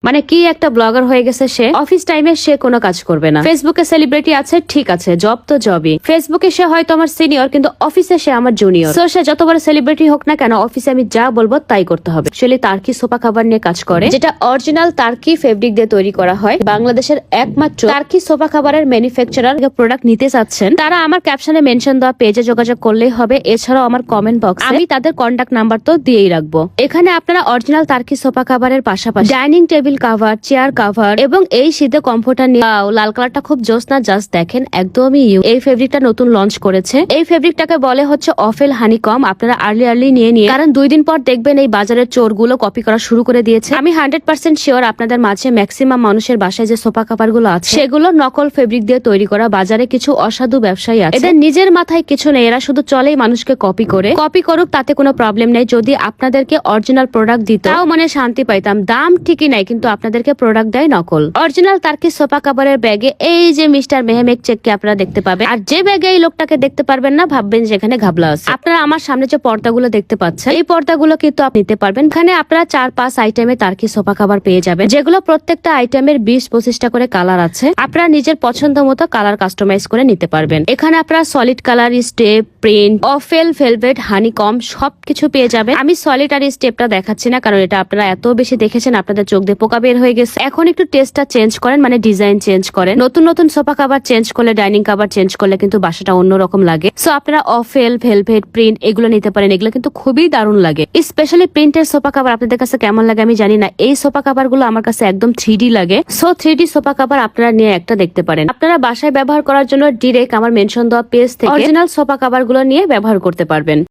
মানে কি একটা ব্লগার হয়ে গেছে সে। অফিস টাইমে সে কোনো কাজ করবে না। ফেসবুকে সেলিব্রিটি আছে, ঠিক আছে, জব তো জবই। ফেসবুকে সে হয়তো আমার সিনিয়র, কিন্তু অফিসে সে আমার জুনিয়র। সো সে যত বড় সেলিব্রিটি হোক না কেন, অফিসে আমি যা বলবো তাই করতে হবে। অ্যাকচুয়ালি টার্কি সোফা কভার নিয়ে কাজ করে, যেটা অরিজিনাল টার্কি ফেব্রিক দিয়ে তৈরি করা হয়। বাংলাদেশের একমাত্র টার্কি সোফা কভারের ম্যানুফ্যাকচারার প্রোডাক্ট নিতে চাচ্ছেন তারা আমার ক্যাপশনে মেনশন দেওয়া পেজে যোগাযোগ করলেই হবে। এছাড়াও আমার কমেন্ট বক্সে আমি তাদের কন্ট্যাক্ট নাম্বার তো দিয়েই রাখবো। এখানে আপনারা অরিজিনাল টার্কি সোফা কভারের পাশাপাশি dining table cover, chair cover এবং এই শীতে কমফোর্টার নিয়ে লাল কালারটা খুব জোস না? জাস্ট দেখেন, একদমই এই ফেব্রিকটা নতুন লঞ্চ করেছে। এই ফেব্রিকটাকে বলে হচ্ছে অফেল হানিকম। আপনারা আর্লি নিয়ে কারণ 2 দিন পর দেখবেন এই বাজারের চোরগুলো কপি করা শুরু করে দিয়েছে। আমি 100% শিওর আপনাদের মাঝে ম্যাক্সিমাম মানুষের বাসায় যে সোফা কভার গুলো আছে সেগুলো নকল ফেব্রিক দিয়ে তৈরি করা। বাজারে কিছু অসাধু ব্যবসায়ী আছে, এদের নিজের মাথায় কিছু নেই, এরা শুধু চলেই মানুষকে কপি করুক, তাতে কোনো প্রবলেম নেই। যদি আপনাদেরকে অরিজিনাল প্রোডাক্ট দিত তাও মানে শান্তি পাইতাম। দাম ঠিকই নাই, কিন্তু আপনাদেরকে প্রোডাক্ট দেয় নকল। অরিজিনাল টার্কি সোফা কভারের ব্যাগে এই যে মিস্টার মেহমেক চেককে আপনারা দেখতে পাবেন। আর যে ব্যাগে এই লোকটাকে দেখতে পারবেন না, ভাববেন যেখানে ঘাবলা আছে। আপনারা আমার সামনে যে পর্দাগুলো দেখতে পাচ্ছেন, এই পর্দাগুলো কিন্তু আপনি নিতে পারবেন। এখানে আপনারা 4-5 আইটেমে টার্কি সোফা কভার পেয়ে যাবেন, যেগুলো প্রত্যেকটা আইটেমের 20-25টা করে কালার আছে। আপনারা নিজের পছন্দ মতো কালার কাস্টমাইজ করে নিতে পারবেন। এখানে আপনারা সলিড কালার, স্টেপ, প্রিন্ট, অফেল, ভেলভেট, হানিকম সবকিছু পেয়ে যাবেন। আমি সলিড আর স্টেপটা দেখাচ্ছি না, কারণ এটা আপনারা এত বেশি দেখেছেন আপনাদের চোখ দিয়ে পোকা বের হয়ে গেছে। এখন একটু টেস্টটা চেঞ্জ করেন, মানে ডিজাইন চেঞ্জ করেন। নতুন সোফা কভার চেঞ্জ করলে, ডাইনিং কভার চেঞ্জ করলে কিন্তু বাসাটা অন্যরকম লাগে। সো আপনারা অফেল, ভেলভেট, প্রিন্ট এগুলো নিতে পারেন। এগুলো কিন্তু খুবই দারুণ লাগে। স্পেশালি প্রিন্টের সোফা কভার আপনাদের কাছে কেমন লাগে আমি জানি না। এই সোফা কভার গুলো আমার কাছে একদম 3D লাগে। সো 3D সোফা কভার আপনারা নিয়ে একটা দেখতে পারেন। আপনারা বাসায় ব্যবহার করার জন্য ডিরেক্ট আমার মেনশন দেওয়া পেজ থেকে অরিজিনাল সোফা কভার গুলো নিয়ে ব্যবহার করতে পারবেন।